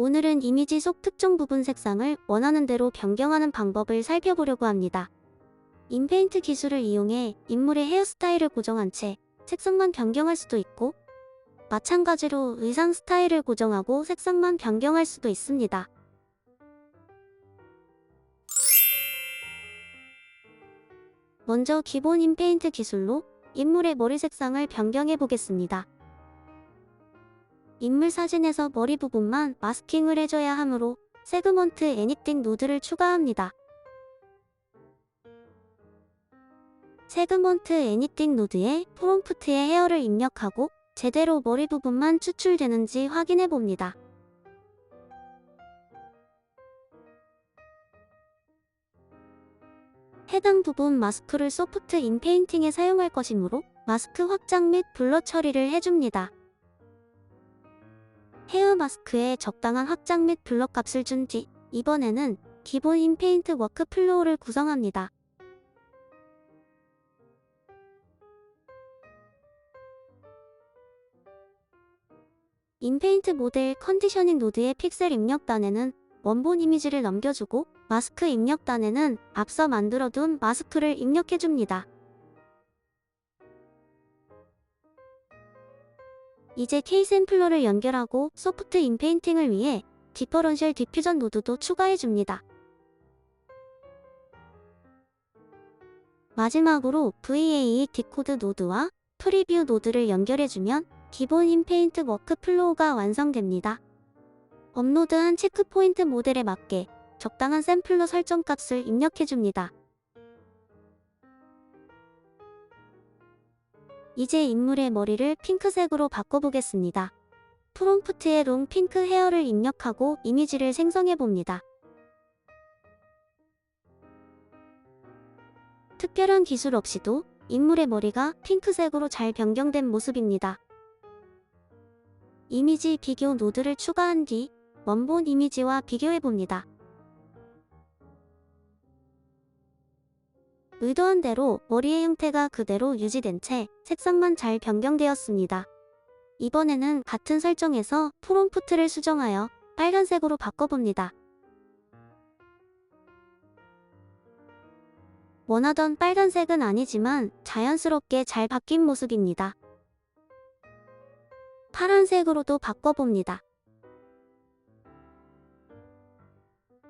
오늘은 이미지 속 특정 부분 색상을 원하는 대로 변경하는 방법을 살펴보려고 합니다. 인페인트 기술을 이용해 인물의 헤어스타일을 고정한 채 색상만 변경할 수도 있고, 마찬가지로 의상 스타일을 고정하고 색상만 변경할 수도 있습니다. 먼저 기본 인페인트 기술로 인물의 머리 색상을 변경해 보겠습니다. 인물 사진에서 머리 부분만 마스킹을 해줘야 하므로 세그먼트 애니띵 노드를 추가합니다. 세그먼트 애니띵 노드에 프롬프트에 헤어를 입력하고 제대로 머리 부분만 추출되는지 확인해 봅니다. 해당 부분 마스크를 소프트 인페인팅에 사용할 것이므로 마스크 확장 및 블러 처리를 해줍니다. 헤어 마스크에 적당한 확장 및 블러 값을 준 뒤 이번에는 기본 인페인트 워크 플로우를 구성합니다. 인페인트 모델 컨디셔닝 노드의 픽셀 입력단에는 원본 이미지를 넘겨주고 마스크 입력단에는 앞서 만들어둔 마스크를 입력해줍니다. 이제 K샘플러를 연결하고 소프트 인페인팅을 위해 디퍼런셜 디퓨전 노드도 추가해줍니다. 마지막으로 VAE 디코드 노드와 프리뷰 노드를 연결해주면 기본 인페인트 워크 플로우가 완성됩니다. 업로드한 체크포인트 모델에 맞게 적당한 샘플러 설정 값을 입력해줍니다. 이제 인물의 머리를 핑크색으로 바꿔보겠습니다. 프롬프트에 롱 핑크 헤어를 입력하고 이미지를 생성해봅니다. 특별한 기술 없이도 인물의 머리가 핑크색으로 잘 변경된 모습입니다. 이미지 비교 노드를 추가한 뒤 원본 이미지와 비교해봅니다. 의도한 대로 머리의 형태가 그대로 유지된 채 색상만 잘 변경되었습니다. 이번에는 같은 설정에서 프롬프트를 수정하여 빨간색으로 바꿔봅니다. 원하던 빨간색은 아니지만 자연스럽게 잘 바뀐 모습입니다. 파란색으로도 바꿔봅니다.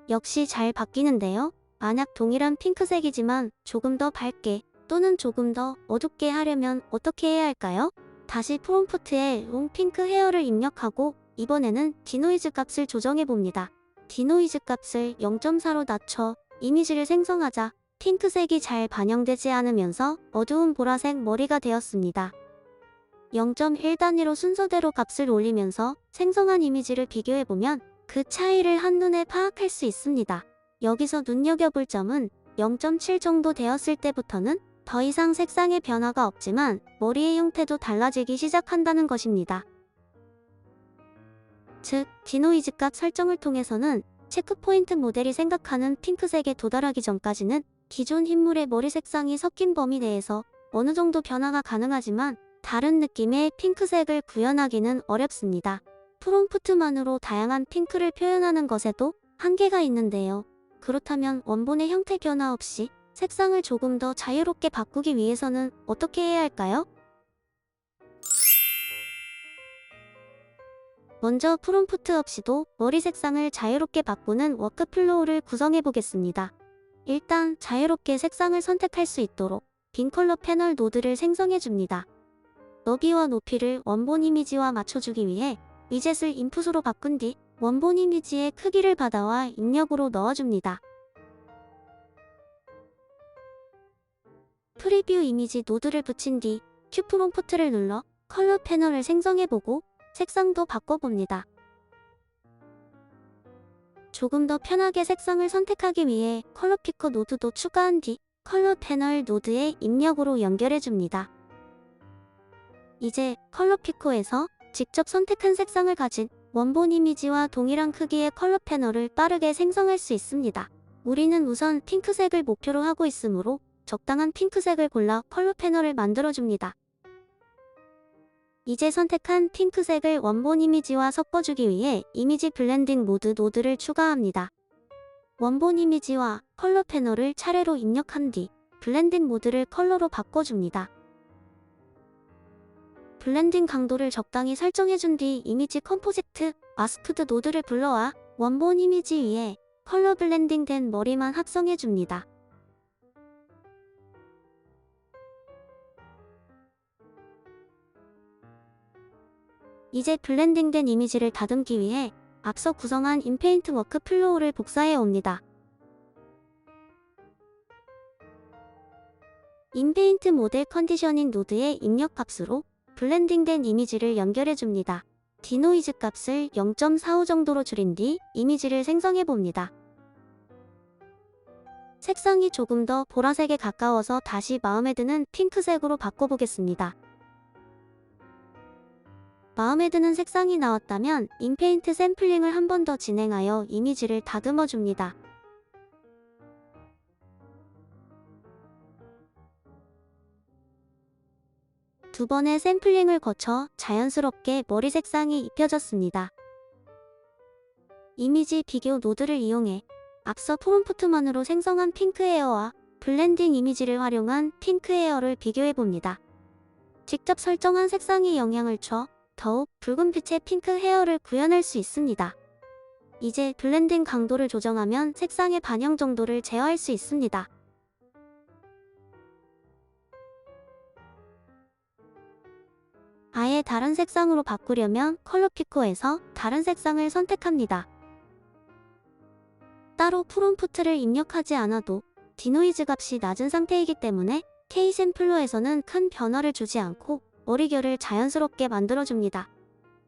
역시 잘 바뀌는데요. 만약 동일한 핑크색이지만 조금 더 밝게 또는 조금 더 어둡게 하려면 어떻게 해야 할까요? 다시 프롬프트에 롱 핑크 헤어를 입력하고 이번에는 디노이즈 값을 조정해봅니다. 디노이즈 값을 0.4로 낮춰 이미지를 생성하자 핑크색이 잘 반영되지 않으면서 어두운 보라색 머리가 되었습니다. 0.1 단위로 순서대로 값을 올리면서 생성한 이미지를 비교해보면 그 차이를 한눈에 파악할 수 있습니다. 여기서 눈여겨볼 점은 0.7 정도 되었을 때부터는 더 이상 색상의 변화가 없지만 머리의 형태도 달라지기 시작한다는 것입니다. 즉, 디노이즈 값 설정을 통해서는 체크포인트 모델이 생각하는 핑크색에 도달하기 전까지는 기존 인물의 머리 색상이 섞인 범위 내에서 어느 정도 변화가 가능하지만 다른 느낌의 핑크색을 구현하기는 어렵습니다. 프롬프트만으로 다양한 핑크를 표현하는 것에도 한계가 있는데요. 그렇다면 원본의 형태 변화 없이 색상을 조금 더 자유롭게 바꾸기 위해서는 어떻게 해야 할까요? 먼저 프롬프트 없이도 머리 색상을 자유롭게 바꾸는 워크플로우를 구성해 보겠습니다. 일단 자유롭게 색상을 선택할 수 있도록 빈 컬러 패널 노드를 생성해 줍니다. 너비와 높이를 원본 이미지와 맞춰주기 위해 위젯을 인풋으로 바꾼 뒤 원본 이미지의 크기를 받아와 입력으로 넣어줍니다. 프리뷰 이미지 노드를 붙인 뒤 큐 프롬프트를 눌러 컬러 패널을 생성해보고 색상도 바꿔봅니다. 조금 더 편하게 색상을 선택하기 위해 컬러 피커 노드도 추가한 뒤 컬러 패널 노드에 입력으로 연결해줍니다. 이제 컬러 피커에서 직접 선택한 색상을 가진 원본 이미지와 동일한 크기의 컬러 패널을 빠르게 생성할 수 있습니다. 우리는 우선 핑크색을 목표로 하고 있으므로 적당한 핑크색을 골라 컬러 패널을 만들어줍니다. 이제 선택한 핑크색을 원본 이미지와 섞어주기 위해 이미지 블렌딩 모드 노드를 추가합니다. 원본 이미지와 컬러 패널을 차례로 입력한 뒤 블렌딩 모드를 컬러로 바꿔줍니다. 블렌딩 강도를 적당히 설정해준 뒤 이미지 컴포지트, 마스크드 노드를 불러와 원본 이미지 위에 컬러 블렌딩 된 머리만 합성해줍니다. 이제 블렌딩된 이미지를 다듬기 위해 앞서 구성한 인페인트 워크 플로우를 복사해 옵니다. 인페인트 모델 컨디셔닝 노드의 입력 값으로 블렌딩된 이미지를 연결해 줍니다. 디노이즈 값을 0.45 정도로 줄인 뒤 이미지를 생성해 봅니다. 색상이 조금 더 보라색에 가까워서 다시 마음에 드는 핑크색으로 바꿔보겠습니다. 마음에 드는 색상이 나왔다면 인페인트 샘플링을 한 번 더 진행하여 이미지를 다듬어 줍니다. 두 번의 샘플링을 거쳐 자연스럽게 머리 색상이 입혀졌습니다. 이미지 비교 노드를 이용해 앞서 프롬프트만으로 생성한 핑크 헤어와 블렌딩 이미지를 활용한 핑크 헤어를 비교해 봅니다. 직접 설정한 색상에 영향을 줘 더욱 붉은빛의 핑크 헤어를 구현할 수 있습니다. 이제 블렌딩 강도를 조정하면 색상의 반영 정도를 제어할 수 있습니다. 아예 다른 색상으로 바꾸려면 컬러 피커에서 다른 색상을 선택합니다. 따로 프롬프트를 입력하지 않아도 디노이즈 값이 낮은 상태이기 때문에 K샘플러에서는 큰 변화를 주지 않고 머리결을 자연스럽게 만들어줍니다.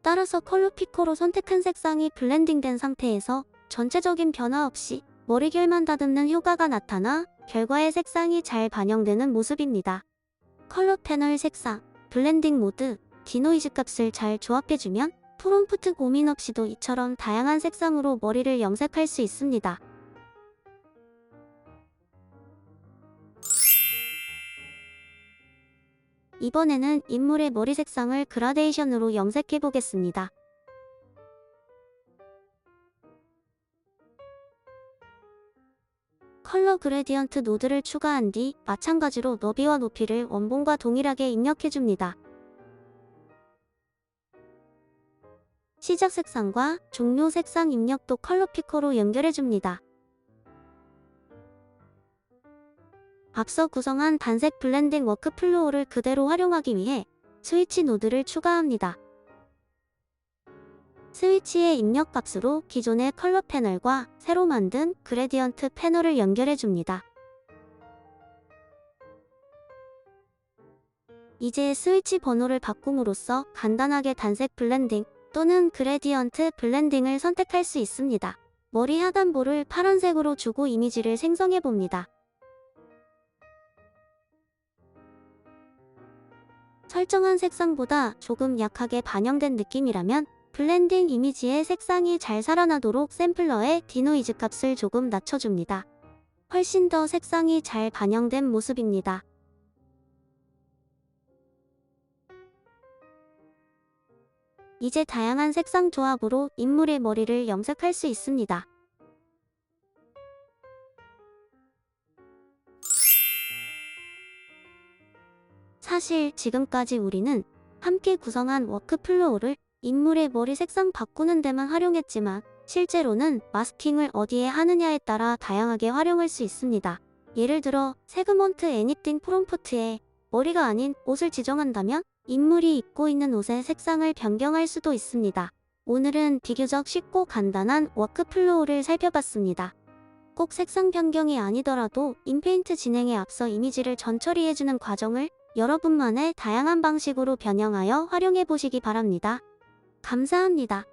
따라서 컬러 피커로 선택한 색상이 블렌딩된 상태에서 전체적인 변화 없이 머리결만 다듬는 효과가 나타나 결과의 색상이 잘 반영되는 모습입니다. 컬러 패널 색상, 블렌딩 모드, 디노이즈 값을 잘 조합해주면 프롬프트 고민 없이도 이처럼 다양한 색상으로 머리를 염색할 수 있습니다. 이번에는 인물의 머리 색상을 그라데이션으로 염색해 보겠습니다. 컬러 그레디언트 노드를 추가한 뒤 마찬가지로 너비와 높이를 원본과 동일하게 입력해 줍니다. 시작 색상과 종료 색상 입력도 컬러 피커로 연결해 줍니다. 앞서 구성한 단색 블렌딩 워크 플로우를 그대로 활용하기 위해 스위치 노드를 추가합니다. 스위치의 입력 값으로 기존의 컬러 패널과 새로 만든 그레디언트 패널을 연결해 줍니다. 이제 스위치 번호를 바꿈으로써 간단하게 단색 블렌딩 또는 그레디언트 블렌딩을 선택할 수 있습니다. 머리 하단부를 파란색으로 주고 이미지를 생성해 봅니다. 설정한 색상보다 조금 약하게 반영된 느낌이라면 블렌딩 이미지의 색상이 잘 살아나도록 샘플러의 디노이즈 값을 조금 낮춰줍니다. 훨씬 더 색상이 잘 반영된 모습입니다. 이제 다양한 색상 조합으로 인물의 머리를 염색할 수 있습니다. 사실 지금까지 우리는 함께 구성한 워크플로우를 인물의 머리 색상 바꾸는 데만 활용했지만 실제로는 마스킹을 어디에 하느냐에 따라 다양하게 활용할 수 있습니다. 예를 들어 세그먼트 애니띵 프롬프트에 머리가 아닌 옷을 지정한다면 인물이 입고 있는 옷의 색상을 변경할 수도 있습니다. 오늘은 비교적 쉽고 간단한 워크플로우를 살펴봤습니다. 꼭 색상 변경이 아니더라도 인페인트 진행에 앞서 이미지를 전처리해주는 과정을 여러분만의 다양한 방식으로 변형하여 활용해 보시기 바랍니다. 감사합니다.